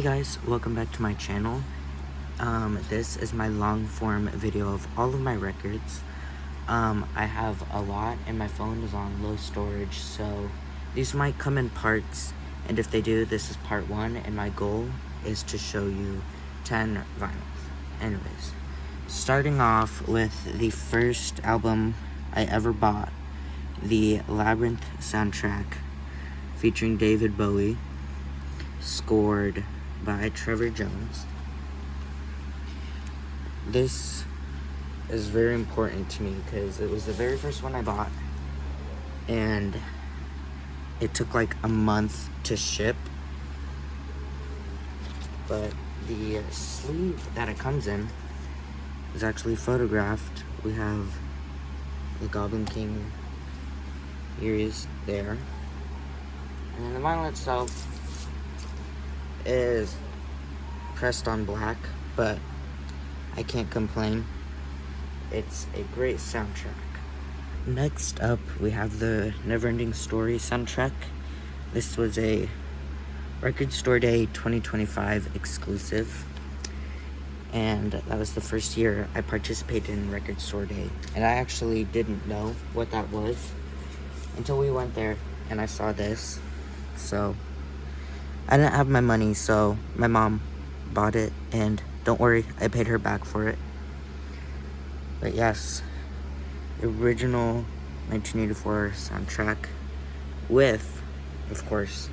Hey guys, welcome back to my channel. This is my long form video of all of my records. I have a lot and my phone is on low storage, so these might come in parts, and if they do, this is part 1, and my goal is to show you 10 vinyls. Anyways, starting off with the first album I ever bought, the Labyrinth soundtrack featuring David Bowie, scored by Trevor Jones. This is very important to me because it was the very first one I bought, and it took like a month to ship. But the sleeve that it comes in is actually photographed. We have the Goblin King. Here he is there. And then the vinyl itself is pressed on black, but I can't complain. It's a great soundtrack. Next up, we have the Neverending Story soundtrack. This was a Record Store Day 2025 exclusive, and that was the first year I participated in Record Store Day, and I actually didn't know what that was until we went there and I saw this. So I didn't have my money, so my mom bought it, and don't worry, I paid her back for it. But yes, original 1984 soundtrack with, of course,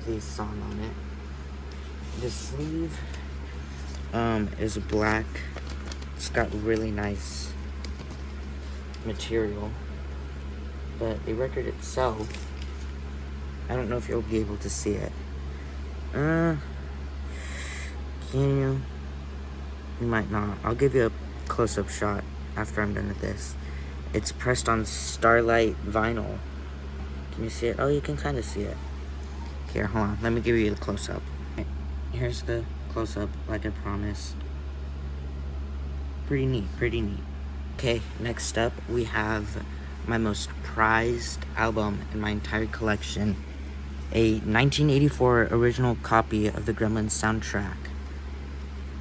the song on it. The sleeve is black. It's got really nice material, but the record itself, I don't know if you'll be able to see it. Can you? You might not. I'll give you a close-up shot after I'm done with this. It's pressed on Starlight vinyl. Can you see it? Oh, you can kind of see it. Here, hold on. Let me give you the close-up. Right, here's the close-up, like I promised. Pretty neat, pretty neat. Okay, next up, we have my most prized album in my entire collection. A 1984 original copy of the Gremlins soundtrack.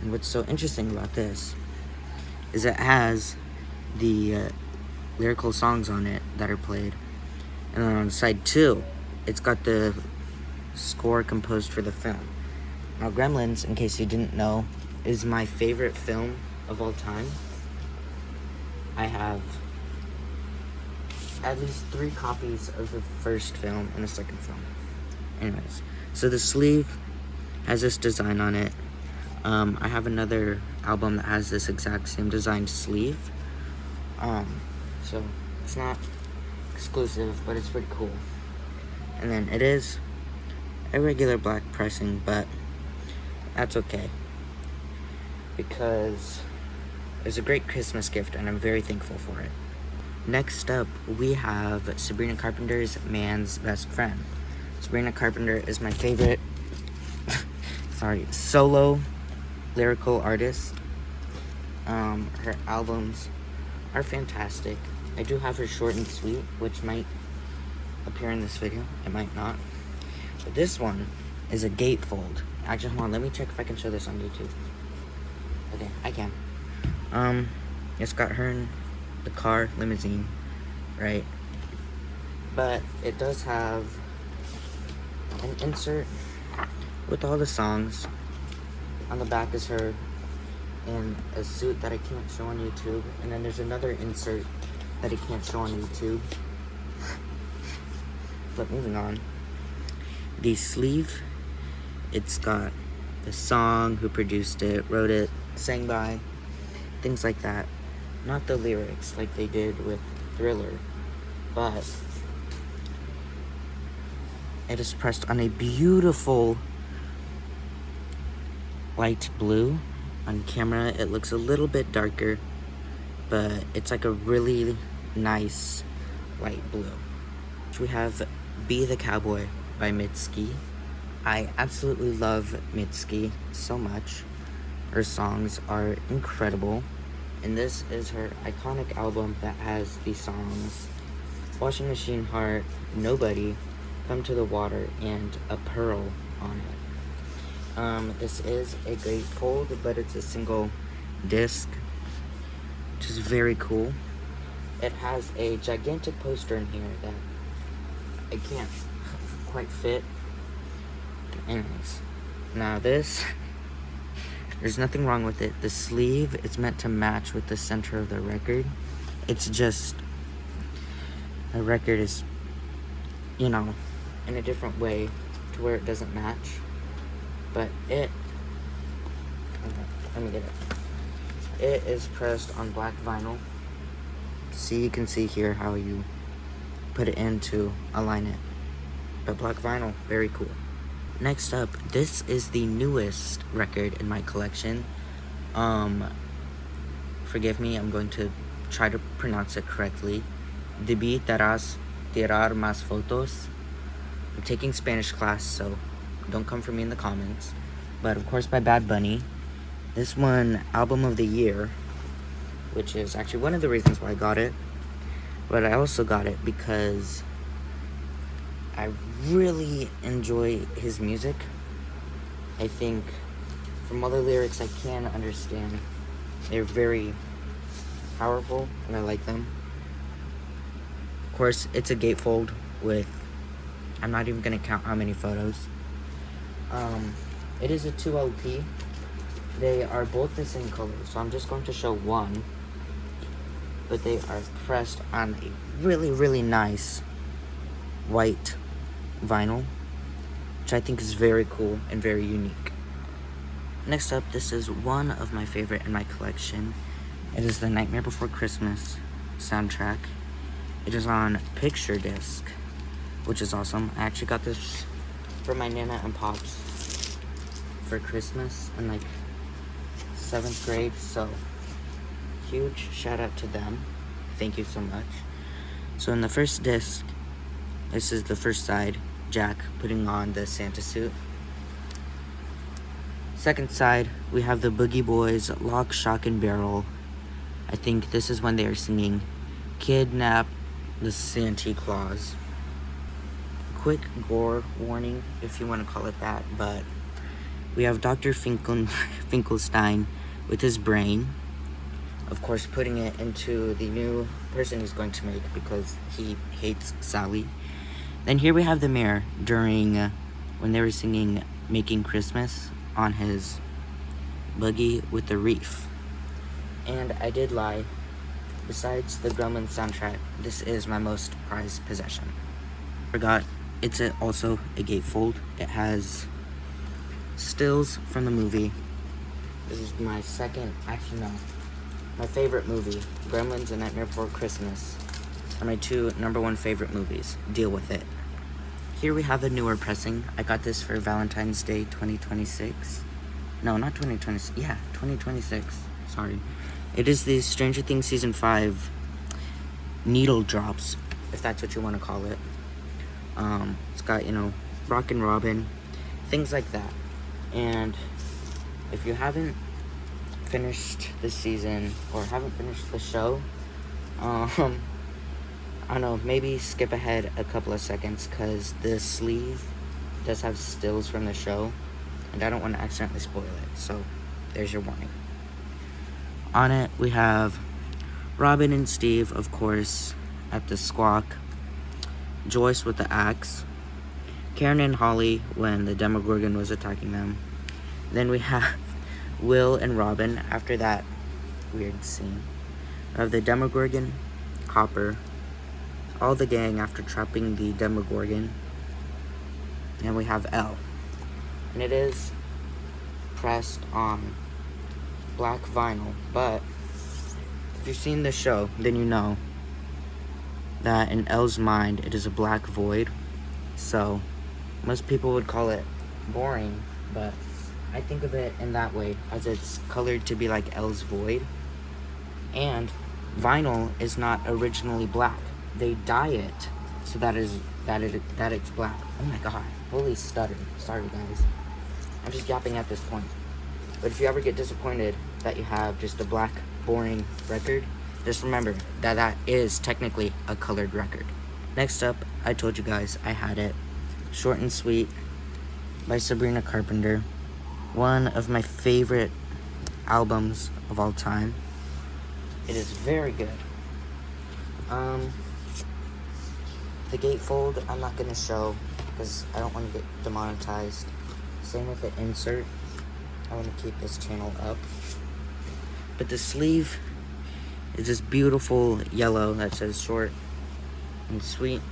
And what's so interesting about this is it has the lyrical songs on it that are played. And then on side 2, it's got the score composed for the film. Now, Gremlins, in case you didn't know, is my favorite film of all time. I have at least 3 copies of the first film and the second film. Anyways, so the sleeve has this design on it. I have another album that has this exact same designed sleeve. So it's not exclusive, but it's pretty cool. And then it is a regular black pressing, but that's okay, because it's a great Christmas gift and I'm very thankful for it. Next up, we have Sabrina Carpenter's Man's Best Friend. Sabrina Carpenter is my favorite solo lyrical artist. Her albums are fantastic. I do have her Short and Sweet, which might appear in this video. It might not. But this one is a gatefold. Actually, hold on. Let me check if I can show this on YouTube. Okay, I can. It's got her in the car limousine, right? But it does have an insert with all the songs. On the back is her in a suit that I can't show on YouTube, and then there's another insert that I can't show on YouTube. But moving on, the sleeve, it's got the song, who produced it, wrote it, sang by, things like that. Not the lyrics like they did with Thriller, but it is pressed on a beautiful light blue. On camera, it looks a little bit darker, but it's like a really nice light blue. We have Be the Cowboy by Mitski. I absolutely love Mitski so much. Her songs are incredible, and this is her iconic album that has the songs Washing Machine Heart, Nobody, Come to the Water, and A Pearl on it. This is a gatefold, but it's a single disc, which is very cool. It has a gigantic poster in here that I can't quite fit. Anyways, now this, there's nothing wrong with it. The sleeve is meant to match with the center of the record. It's just, the record is, you know, in a different way to where it doesn't match. But let me get it. It is pressed on black vinyl. See, you can see here how you put it in to align it. But black vinyl, very cool. Next up, this is the newest record in my collection. Forgive me, I'm going to try to pronounce it correctly. Debí tirar más fotos. I'm taking Spanish class, so don't come for me in the comments. But of course by Bad Bunny. This one, Album of the Year, which is actually one of the reasons why I got it. But I also got it because I really enjoy his music. I think from all the lyrics I can understand, they're very powerful and I like them. Of course, it's a gatefold with, I'm not even going to count how many photos. It is a 2 LP. They are both the same color, so I'm just going to show one. But they are pressed on a really, really nice white vinyl, which I think is very cool and very unique. Next up, this is one of my favorite in my collection. It is the Nightmare Before Christmas soundtrack. It is on picture disc, which is awesome. I actually got this for my Nana and Pops for Christmas in like 7th grade, so huge shout out to them. Thank you so much. So in the first disc, this is the first side, Jack putting on the Santa suit. Second side, we have the Boogie Boys, Lock, Shock, and Barrel. I think this is when they are singing Kidnap the Santa Claus. Quick gore warning, if you want to call it that, but we have Dr. Finkelstein with his brain. Of course, putting it into the new person he's going to make because he hates Sally. Then here we have the mayor during when they were singing Making Christmas on his buggy with the reef. And I did lie. Besides the Gremlins soundtrack, this is my most prized possession. Forgot, it's also a gatefold. It has stills from the movie. This is my my favorite movie, Gremlins and Nightmare Before Christmas, are my two #1 favorite movies. Deal with it. Here we have a newer pressing. I got this for Valentine's Day 2026. No, not 2026. Yeah, 2026. Sorry. It is the Stranger Things Season 5 needle drops, if that's what you want to call it. It's got, Rock and Robin, things like that. And if you haven't finished the season or haven't finished the show, I don't know, maybe skip ahead a couple of seconds because the sleeve does have stills from the show and I don't want to accidentally spoil it, so there's your warning. On it we have Robin and Steve, of course, at the squawk, Joyce with the axe, Karen and Holly when the Demogorgon was attacking them. Then we have Will and Robin after that weird scene. We have the Demogorgon, Hopper, all the gang after trapping the Demogorgon. And we have Elle. And it is pressed on black vinyl, but if you've seen the show, then you know that in Elle's mind, it is a black void. So most people would call it boring, but I think of it in that way, as it's colored to be like Elle's void. And vinyl is not originally black. They dye it so that it's black. Oh my god, holy stutter. Sorry guys. I'm just yapping at this point. But if you ever get disappointed that you have just a black, boring record, just remember that that is technically a colored record. Next up, I told you guys I had it. Short and Sweet by Sabrina Carpenter. one of my favorite albums of all time. It is very good. The gatefold I'm not gonna show because I don't want to get demonetized. Same with the insert. I want to keep this channel up. But the sleeve is this beautiful yellow that says short and sweet.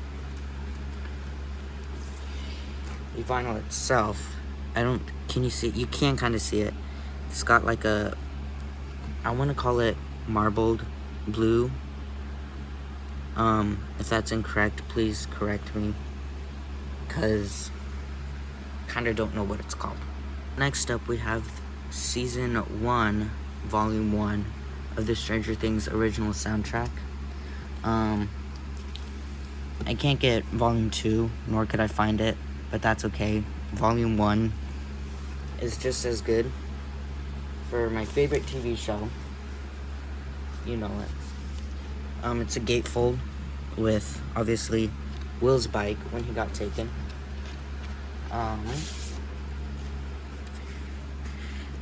The vinyl itself, can you see it? You can kind of see it. It's got like a, I want to call it marbled blue. If that's incorrect, please correct me, because kind of don't know what it's called. Next up, we have Season 1, Volume 1 of the Stranger Things original soundtrack. I can't get Volume 2, nor could I find it, but that's okay. Volume 1 is just as good. For my favorite TV show, you know it. It's a gatefold with, obviously, Will's bike when he got taken.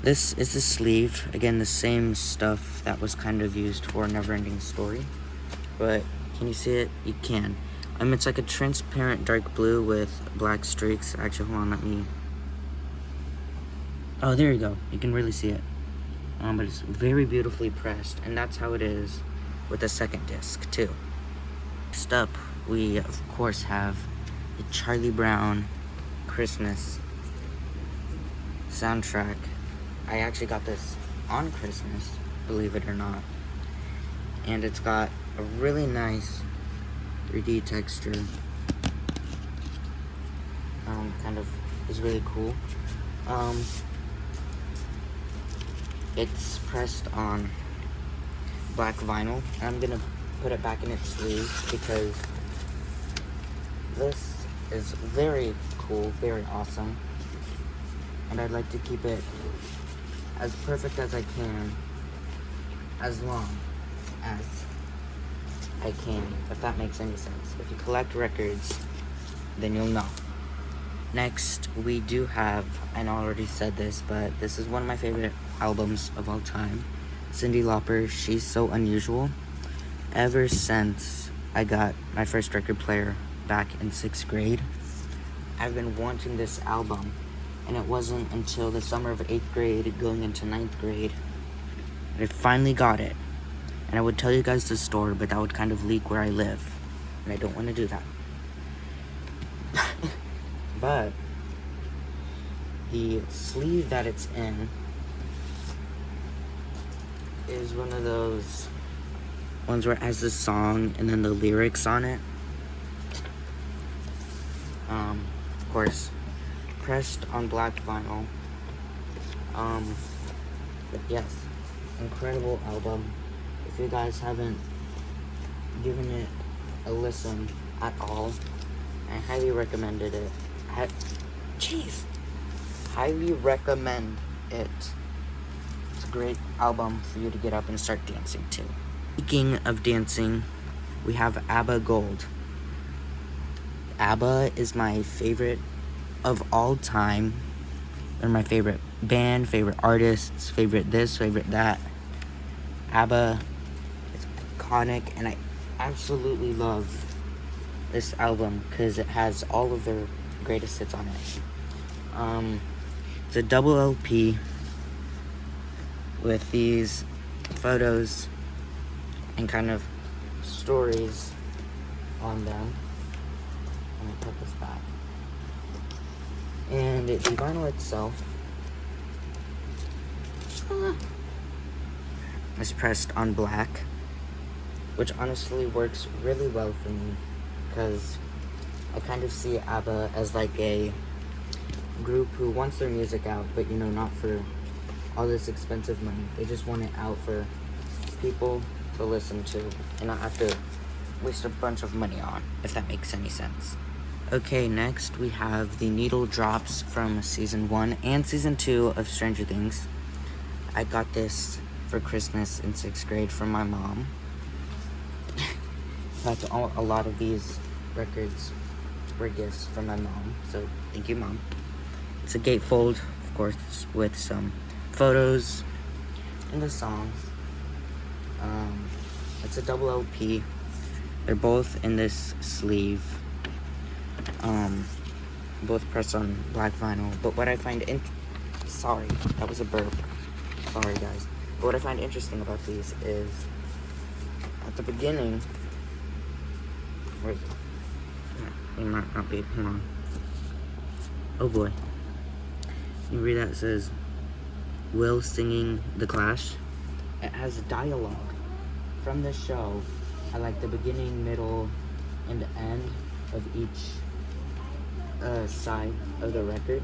This is the sleeve. Again, the same stuff that was kind of used for Neverending Story. But can you see it? You can. It's like a transparent dark blue with black streaks. Actually, hold on, let me... Oh, there you go. You can really see it. But it's very beautifully pressed, and that's how it is with the second disc, too. Next up, we, of course, have the Charlie Brown Christmas soundtrack. I actually got this on Christmas, believe it or not. And it's got a really nice 3D texture. Kind of is really cool. It's pressed on black vinyl. I'm gonna put it back in its sleeves because this is very cool, very awesome. And I'd like to keep it as perfect as I can, as long as I can, if that makes any sense. If you collect records, then you'll know. Next, we do have, and I already said this, but this is one of my favorite albums of all time. Cyndi Lauper, She's So Unusual. Ever since I got my first record player back in 6th grade, I've been wanting this album. And it wasn't until the summer of 8th grade, going into 9th grade, that I finally got it. And I would tell you guys the store, but that would kind of leak where I live. And I don't want to do that. But the sleeve that it's in is one of those ones where it has the song and then the lyrics on it. Of course, pressed on black vinyl. But yes, incredible album. If you guys haven't given it a listen at all, I highly recommended it. Highly recommend it. It's a great album for you to get up and start dancing to. Speaking of dancing, we have ABBA Gold. ABBA is my favorite of all time. They're my favorite band, favorite artists, favorite this, favorite that. ABBA is iconic, and I absolutely love this album because it has all of their greatest hits on it. It's a double LP with these photos and kind of stories on them. Let me put this back. And the vinyl itself is pressed on black, which honestly works really well for me because I kind of see ABBA as like a group who wants their music out, but not for all this expensive money. They just want it out for people to listen to and not have to waste a bunch of money on, if that makes any sense. Okay, next we have the needle drops from Season 1 and Season 2 of Stranger Things. I got this for Christmas in 6th grade from my mom. In fact, a lot of these records were gifts from my mom, so thank you, Mom. It's a gatefold, of course, with some photos and the songs. It's a double LP. They're both in this sleeve. Both pressed on black vinyl. But what I find sorry, that was a burp. Sorry, guys. But what I find interesting about these is at the beginning. Where is it? It might not be. Hold on. Oh boy. You read that? It says Will singing The Clash. It has dialogue from the show at like the beginning, middle, and the end of each side of the record.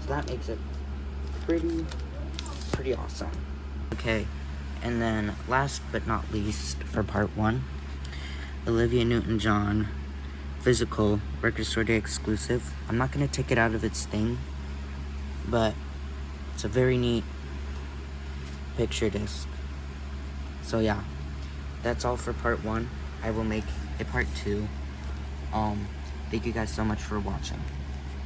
So that makes it pretty awesome. Okay, and then last but not least for part 1, Olivia Newton-John physical Record Store Day exclusive. I'm not gonna take it out of its thing, but it's a very neat picture disc. So yeah, that's all for part 1. I will make a part 2. Thank you guys so much for watching.